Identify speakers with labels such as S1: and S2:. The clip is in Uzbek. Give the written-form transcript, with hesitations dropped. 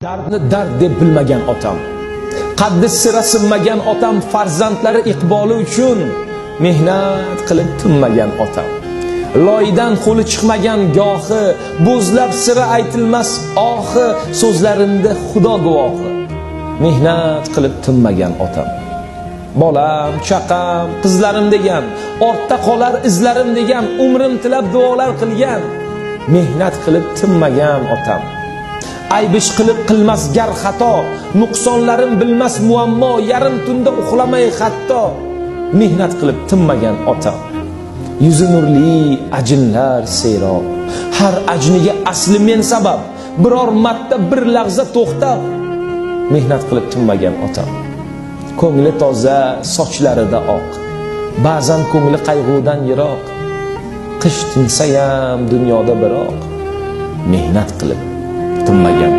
S1: Dardni dard deb bilmagan otam, qaddi sira sinmagan otam, farzandlari iqboli uchun mehnat qilib tinmagan otam, loydan qo'li chiqmagan gohi, bo'zlab sira aytilmas ohi, so'zlarimda xudo guvohi, mehnat qilib tinmagan otam. Bolam, chaqam, qizlarim degan, ortda qolar izlarim degan, umrim tilab duolar qilgan, mehnat qilib tinmagan otam. Ayb ish qilib qilmas gar xato, nuqsonlarim bilmas muammo, yarim tunda uxlamay hatto, mehnat qilib tinmagan otam. Yuzi nurli ajinlar sero, har ajniga asli men sabab, biror marta bir lahza to'xtab, mehnat qilib tinmagan otam. Ko'ngli toza, sochlarida oq, ba'zan ko'ngli qayg'udan yiroq, qish tinsa ham dunyoda biroq, mehnat qilib tinmagan.